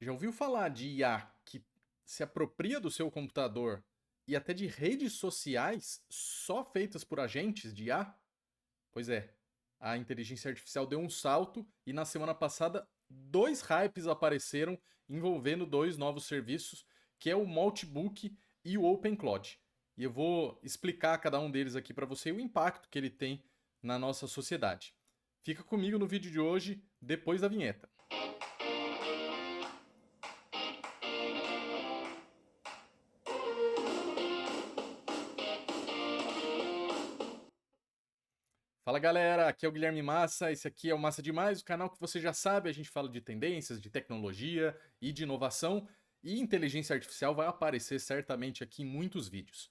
Já ouviu falar de IA que se apropria do seu computador e até de redes sociais só feitas por agentes de IA? Pois é, a inteligência artificial deu um salto e na semana passada dois hypes apareceram envolvendo dois novos serviços, que é o Multibook e o OpenCloud. E eu vou explicar cada um deles aqui para você e o impacto que ele tem na nossa sociedade. Fica comigo no vídeo de hoje, depois da vinheta. Fala galera, aqui é o Guilherme Massa, esse aqui é o Massa Demais, o canal que você já sabe, a gente fala de tendências, de tecnologia e de inovação, e inteligência artificial vai aparecer certamente aqui em muitos vídeos.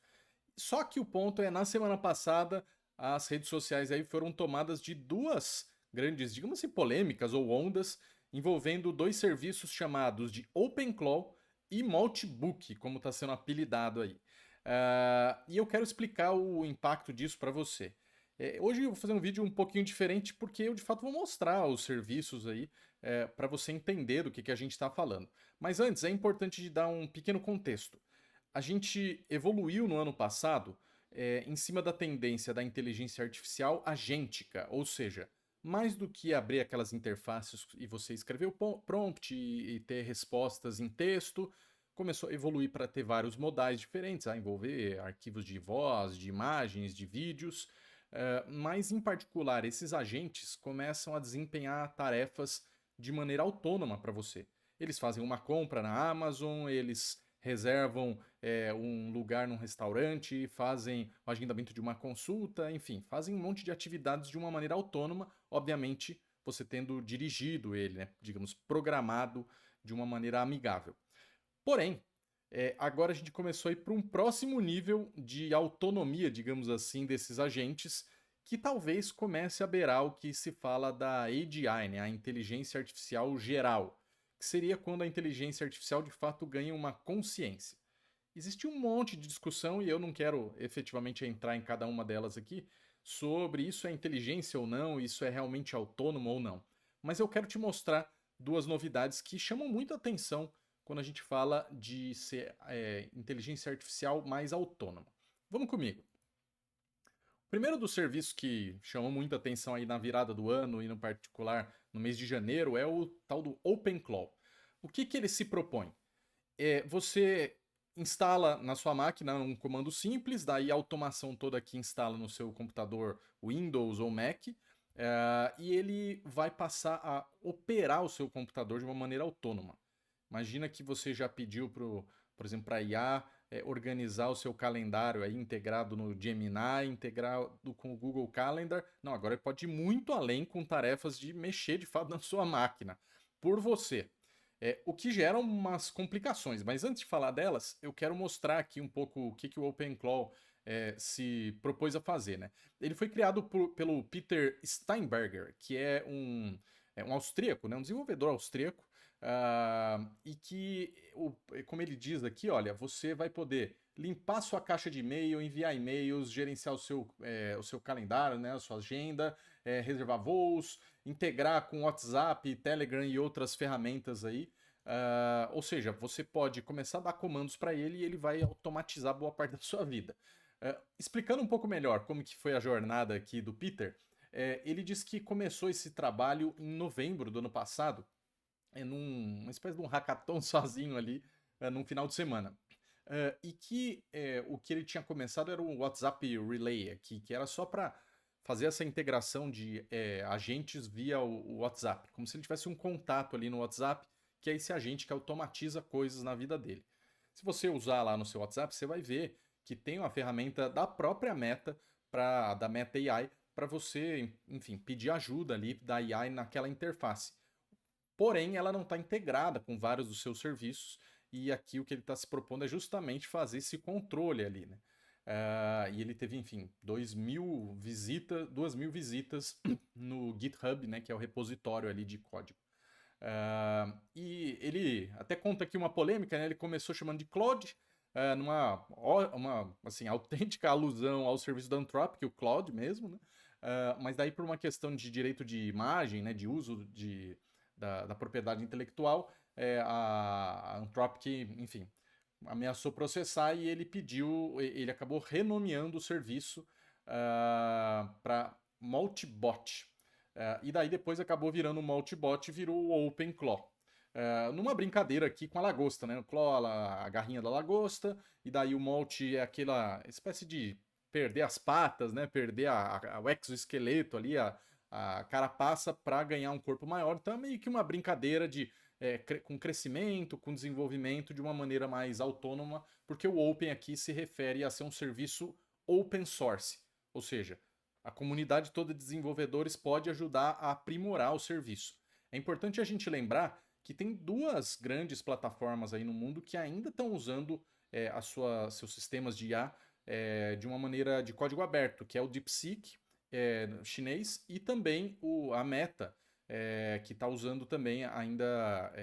Só que o ponto é, na semana passada, as redes sociais aí foram tomadas de duas grandes, digamos assim, polêmicas ou ondas, envolvendo dois serviços chamados de OpenClaw e Multibook, como está sendo apelidado aí. E eu quero explicar o impacto disso para você. Hoje eu vou fazer um vídeo um pouquinho diferente porque eu de fato vou mostrar os serviços aí para você entender do que a gente está falando. Mas antes é importante de dar um pequeno contexto. A gente evoluiu no ano passado em cima da tendência da inteligência artificial agêntica, ou seja, mais do que abrir aquelas interfaces e você escrever o prompt e ter respostas em texto, começou a evoluir para ter vários modais diferentes, a envolver arquivos de voz, de imagens, de vídeos. Mas, em particular, esses agentes começam a desempenhar tarefas de maneira autônoma para você. Eles fazem uma compra na Amazon, eles reservam um lugar num restaurante, fazem o agendamento de uma consulta, enfim, fazem um monte de atividades de uma maneira autônoma, obviamente você tendo dirigido ele, né, digamos, programado de uma maneira amigável. Porém, agora a gente começou a ir para um próximo nível de autonomia, digamos assim, desses agentes, que talvez comece a beirar o que se fala da AGI, né, a inteligência artificial geral, que seria quando a inteligência artificial de fato ganha uma consciência. Existe um monte de discussão e eu não quero efetivamente entrar em cada uma delas aqui sobre isso é inteligência ou não, isso é realmente autônomo ou não. Mas eu quero te mostrar duas novidades que chamam muito a atenção quando a gente fala de ser inteligência artificial mais autônoma. Vamos comigo. O primeiro dos serviços que chamou muita atenção aí na virada do ano e no particular no mês de janeiro é o tal do OpenClaw. O que ele se propõe? Você instala na sua máquina um comando simples, daí a automação toda aqui instala no seu computador Windows ou Mac, e ele vai passar a operar o seu computador de uma maneira autônoma. Imagina que você já pediu, por exemplo, para a IA organizar o seu calendário aí integrado no Gemini, integrado com o Google Calendar. Não, agora ele pode ir muito além com tarefas de mexer de fato na sua máquina, por você. O que gera umas complicações, mas antes de falar delas, eu quero mostrar aqui um pouco o que o OpenClaw se propôs a fazer. Né? Ele foi criado pelo Peter Steinberger, que é um austríaco, né? Um desenvolvedor austríaco, e que, como ele diz aqui, olha, você vai poder limpar sua caixa de e-mail, enviar e-mails, gerenciar o seu calendário, né, a sua agenda, reservar voos, integrar com WhatsApp, Telegram e outras ferramentas aí. Ou seja, você pode começar a dar comandos para ele e ele vai automatizar boa parte da sua vida. Explicando um pouco melhor como que foi a jornada aqui do Peter, ele disse que começou esse trabalho em novembro do ano passado, numa espécie de um hackathon sozinho ali, num final de semana. E que o que ele tinha começado era o WhatsApp Relay aqui, que era só para fazer essa integração de agentes via o WhatsApp, como se ele tivesse um contato ali no WhatsApp, que é esse agente que automatiza coisas na vida dele. Se você usar lá no seu WhatsApp, você vai ver que tem uma ferramenta da própria Meta, da Meta AI, para você, enfim, pedir ajuda ali da AI naquela interface. Porém, ela não está integrada com vários dos seus serviços, e aqui o que ele está se propondo é justamente fazer esse controle ali, né? E ele teve, enfim, 2.000 visitas no GitHub, né, que é o repositório ali de código. E ele até conta aqui uma polêmica, né? Ele começou chamando de Claude, uma assim, autêntica alusão ao serviço da Anthropic, o Claude mesmo, né? Mas daí por uma questão de direito de imagem, né, de uso da propriedade intelectual, a Anthropic, enfim, ameaçou processar e ele acabou renomeando o serviço para Multibot. E daí depois acabou virando o Multibot e virou o OpenClaw. Numa brincadeira aqui com a lagosta, né? O Claw, a garrinha da lagosta, e daí o Molt é aquela espécie de perder as patas, né? Perder o exoesqueleto ali, a carapaça para ganhar um corpo maior. Então é meio que uma brincadeira com crescimento, com desenvolvimento de uma maneira mais autônoma, porque o Open aqui se refere a ser um serviço open source, ou seja, a comunidade toda de desenvolvedores pode ajudar a aprimorar o serviço. É importante a gente lembrar que tem duas grandes plataformas aí no mundo que ainda estão usando seus sistemas de IA de uma maneira de código aberto, que é o DeepSeek chinês e também a Meta, que está usando também ainda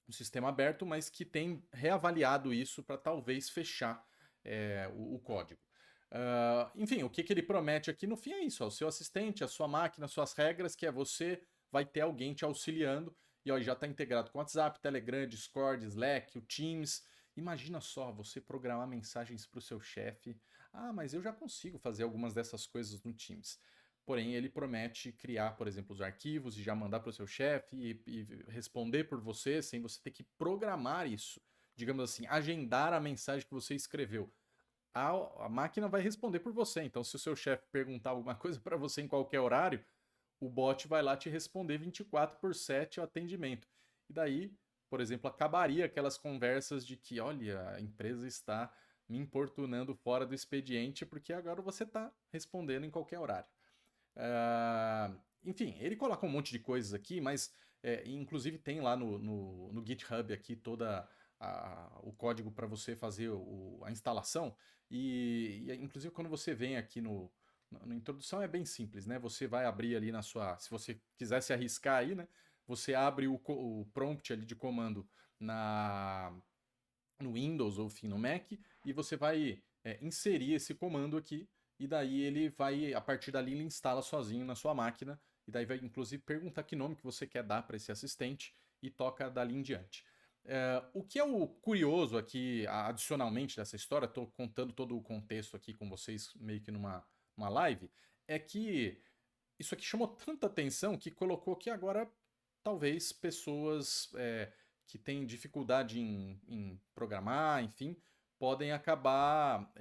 um sistema aberto, mas que tem reavaliado isso para talvez fechar o código. Enfim, o que ele promete aqui no fim é isso: ó, o seu assistente, a sua máquina, as suas regras, que você vai ter alguém te auxiliando. E ó, já está integrado com WhatsApp, Telegram, Discord, Slack, o Teams. Imagina só você programar mensagens para o seu chefe. Ah, mas eu já consigo fazer algumas dessas coisas no Teams. Porém, ele promete criar, por exemplo, os arquivos e já mandar para o seu chefe e responder por você, sem você ter que programar isso. Digamos assim, agendar a mensagem que você escreveu. A máquina vai responder por você. Então, se o seu chefe perguntar alguma coisa para você em qualquer horário, o bot vai lá te responder 24/7 o atendimento. E daí, por exemplo, acabaria aquelas conversas de que, olha, a empresa está me importunando fora do expediente porque agora você está respondendo em qualquer horário. Enfim, ele coloca um monte de coisas aqui, mas inclusive tem lá no GitHub aqui toda o código para você fazer a instalação. Inclusive quando você vem aqui na introdução é bem simples, né? Você vai abrir ali se você quiser se arriscar aí, né? Você abre o prompt ali de comando no Windows ou enfim no Mac e você vai inserir esse comando aqui e daí ele vai, a partir dali ele instala sozinho na sua máquina e daí vai inclusive perguntar que nome que você quer dar para esse assistente e toca dali em diante. O que é o curioso aqui, adicionalmente dessa história, estou contando todo o contexto aqui com vocês meio que numa live, é que isso aqui chamou tanta atenção que colocou que agora talvez pessoas que têm dificuldade em programar, enfim, podem acabar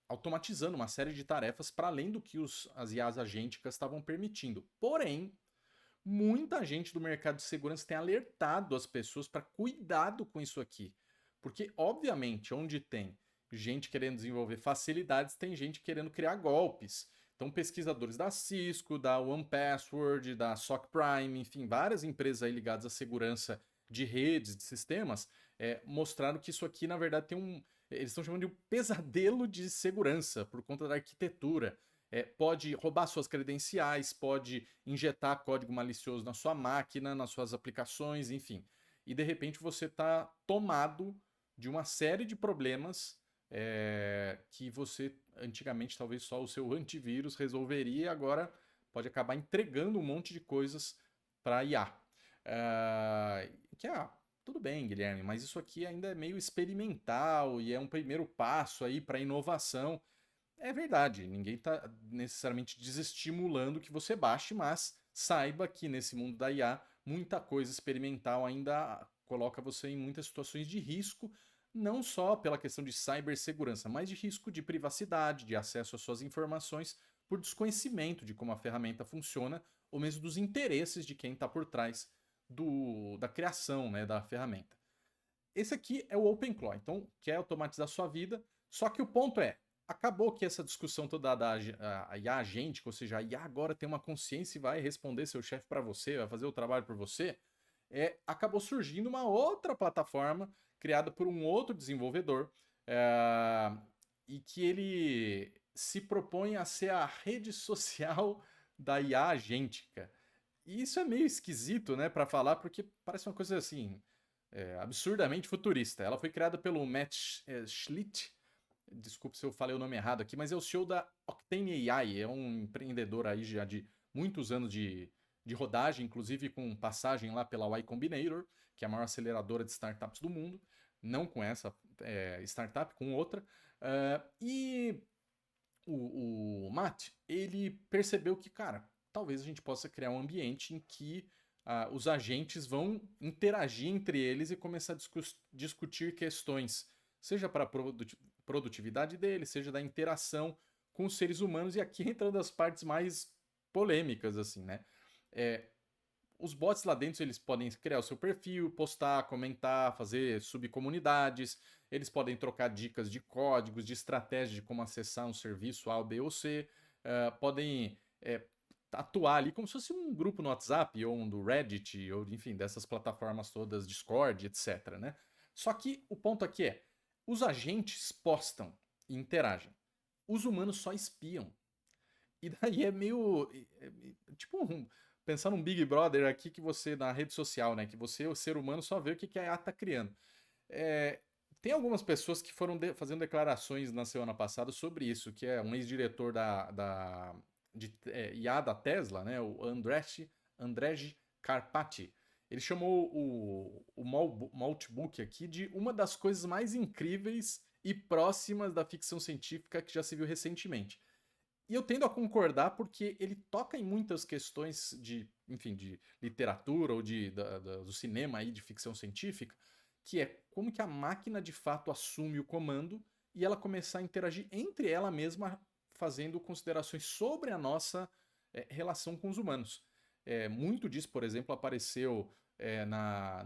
automatizando uma série de tarefas para além do que as IAs agênticas estavam permitindo. Porém, muita gente do mercado de segurança tem alertado as pessoas para cuidado com isso aqui. Porque, obviamente, onde tem gente querendo desenvolver facilidades, tem gente querendo criar golpes. Então, pesquisadores da Cisco, da OnePassword, da SOC Prime, enfim, várias empresas aí ligadas à segurança de redes, de sistemas, mostraram que isso aqui, na verdade, eles estão chamando de um pesadelo de segurança por conta da arquitetura. Pode roubar suas credenciais, pode injetar código malicioso na sua máquina, nas suas aplicações, enfim. E de repente você está tomado de uma série de problemas que você antigamente talvez só o seu antivírus resolveria e agora pode acabar entregando um monte de coisas para IA. Tudo bem, Guilherme, mas isso aqui ainda é meio experimental e é um primeiro passo aí para inovação. É verdade, ninguém está necessariamente desestimulando que você baixe, mas saiba que nesse mundo da IA, muita coisa experimental ainda coloca você em muitas situações de risco, não só pela questão de cibersegurança, mas de risco de privacidade, de acesso às suas informações, por desconhecimento de como a ferramenta funciona, ou mesmo dos interesses de quem está por trás da criação, né, da ferramenta. Esse aqui é o OpenClaw, então quer automatizar a sua vida, só que o ponto acabou que essa discussão toda da IA agêntica, ou seja, a IA agora tem uma consciência e vai responder seu chefe para você, vai fazer o trabalho por você, acabou surgindo uma outra plataforma criada por um outro desenvolvedor e que ele se propõe a ser a rede social da IA agêntica. E isso é meio esquisito, né, para falar, porque parece uma coisa assim absurdamente futurista. Ela foi criada pelo Matt Schlitt. Desculpe se eu falei o nome errado aqui, mas é o CEO da Octane AI, é um empreendedor aí já de muitos anos de de rodagem, inclusive com passagem lá pela Y Combinator, que é a maior aceleradora de startups do mundo, não com essa startup, com outra. E o Matt, ele percebeu que, cara, talvez a gente possa criar um ambiente em que os agentes vão interagir entre eles e começar a discutir questões, seja para a produtividade deles, seja da interação com os seres humanos, e aqui entrando as partes mais polêmicas, assim, né? Os bots lá dentro, eles podem criar o seu perfil, postar, comentar, fazer subcomunidades, eles podem trocar dicas de códigos, de estratégia de como acessar um serviço A, B ou C, podem atuar ali como se fosse um grupo no WhatsApp, ou um do Reddit, ou enfim, dessas plataformas todas, Discord, etc, né? Só que o ponto aqui é, os agentes postam e interagem. Os humanos só espiam. E daí é meio. Tipo, pensar num Big Brother aqui que você, na rede social, né? Que você, o ser humano, só vê o que a IA tá criando. Tem algumas pessoas que foram fazendo declarações na semana passada sobre isso, que é um ex-diretor de IA da Tesla, né? O Andrej Karpathy. Ele chamou o Maltbook aqui de uma das coisas mais incríveis e próximas da ficção científica que já se viu recentemente. E eu tendo a concordar porque ele toca em muitas questões enfim, de literatura ou do cinema aí, de ficção científica, que é como que a máquina de fato assume o comando e ela começar a interagir entre ela mesma, fazendo considerações sobre a nossa relação com os humanos. Muito disso, por exemplo, apareceu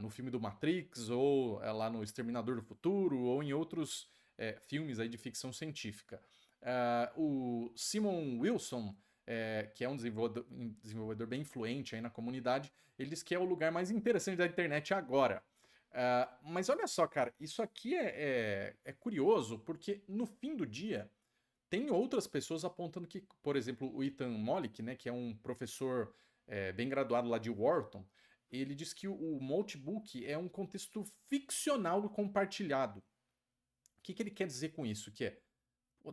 no filme do Matrix, ou lá no Exterminador do Futuro, ou em outros filmes aí de ficção científica. O Simon Wilson, que é um desenvolvedor bem influente aí na comunidade, ele diz que é o lugar mais interessante da internet agora. Mas olha só, cara, isso aqui é curioso, porque no fim do dia tem outras pessoas apontando que, por exemplo, o Ethan Mollick, né, que é um professor bem graduado lá de Wharton, ele diz que o Notebook é um contexto ficcional compartilhado. O que ele quer dizer com isso? Que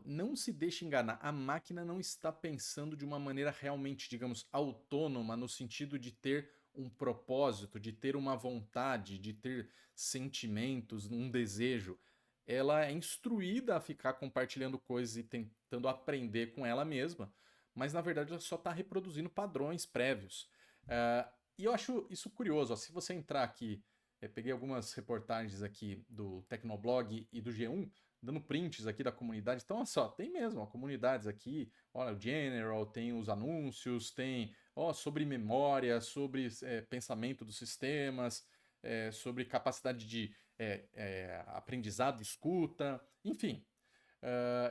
não se deixe enganar, a máquina não está pensando de uma maneira realmente, digamos, autônoma, no sentido de ter um propósito, de ter uma vontade, de ter sentimentos, um desejo. Ela é instruída a ficar compartilhando coisas e tentando aprender com ela mesma, mas na verdade ela só está reproduzindo padrões prévios. E eu acho isso curioso. Ó, se você entrar aqui, peguei algumas reportagens aqui do Tecnoblog e do G1, dando prints aqui da comunidade. Então, olha só, tem mesmo comunidades aqui. Olha, o General, tem os anúncios, tem sobre memória, sobre pensamento dos sistemas, sobre capacidade de aprendizado, escuta, enfim.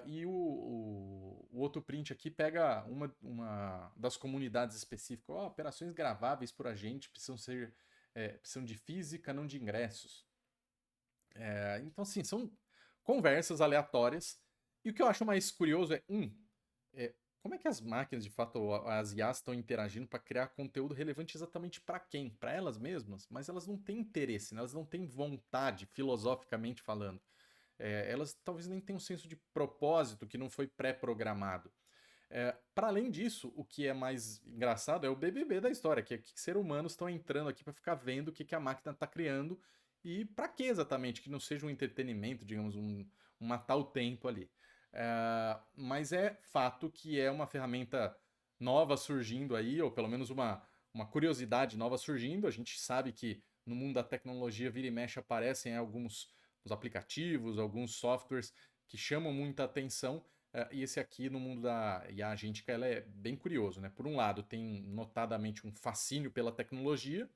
E o outro print aqui pega uma das comunidades específicas. Operações graváveis por agente precisam de física, não de ingressos. Então, assim, são conversas aleatórias. E o que eu acho mais curioso como é que as máquinas, de fato, as IAs estão interagindo para criar conteúdo relevante exatamente para quem? Para elas mesmas? Mas elas não têm interesse, né? Elas não têm vontade, filosoficamente falando. Elas talvez nem tenham um senso de propósito que não foi pré-programado. Para além disso, o que é mais engraçado é o BBB da história, que é que seres humanos estão entrando aqui para ficar vendo o que a máquina está criando e para que exatamente, que não seja um entretenimento, digamos, um matar o tempo ali. Mas é fato que é uma ferramenta nova surgindo aí, ou pelo menos uma curiosidade nova surgindo. A gente sabe que no mundo da tecnologia, vira e mexe, aparecem alguns os aplicativos, alguns softwares que chamam muita atenção. E esse aqui, no mundo da IA agêntica, ela é bem curioso, né? Por um lado, tem notadamente um fascínio pela tecnologia.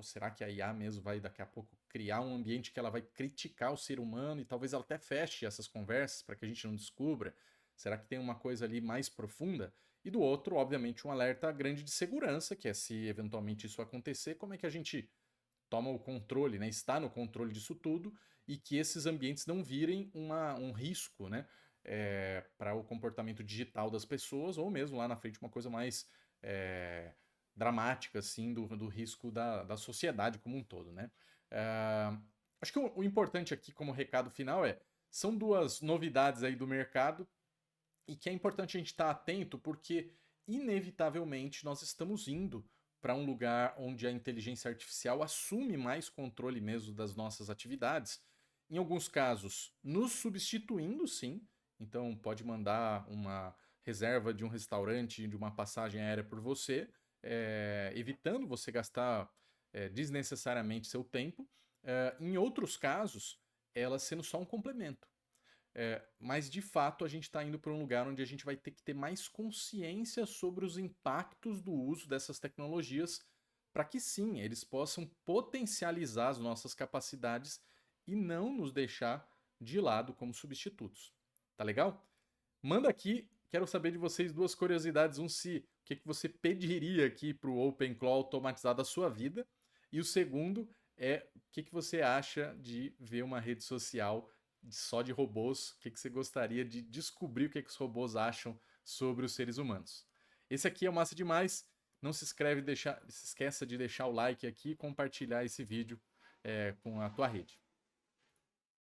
Será que a IA mesmo vai daqui a pouco criar um ambiente que ela vai criticar o ser humano e talvez ela até feche essas conversas para que a gente não descubra? Será que tem uma coisa ali mais profunda? E do outro, obviamente, um alerta grande de segurança, que é se eventualmente isso acontecer, como é que a gente toma o controle, né? Está no controle disso tudo e que esses ambientes não virem um risco, né? Para o comportamento digital das pessoas ou mesmo lá na frente uma coisa mais dramática, assim, do risco da sociedade como um todo, né? Acho que o importante aqui como recado final são duas novidades aí do mercado e que é importante a gente estar atento porque inevitavelmente nós estamos indo para um lugar onde a inteligência artificial assume mais controle mesmo das nossas atividades. Em alguns casos, nos substituindo, sim. Então, pode mandar uma reserva de um restaurante, de uma passagem aérea por você, evitando você gastar desnecessariamente seu tempo. Em outros casos, ela sendo só um complemento. Mas de fato a gente está indo para um lugar onde a gente vai ter que ter mais consciência sobre os impactos do uso dessas tecnologias para que sim, eles possam potencializar as nossas capacidades e não nos deixar de lado como substitutos. Tá legal? Manda aqui, quero saber de vocês duas curiosidades. O que você pediria aqui para o OpenClaw automatizar da sua vida? E o segundo é o que você acha de ver uma rede social só de robôs? O que você gostaria de descobrir o que os robôs acham sobre os seres humanos? Esse aqui é o Massa Demais. Não se esqueça de deixar o like aqui e compartilhar esse vídeo com a tua rede.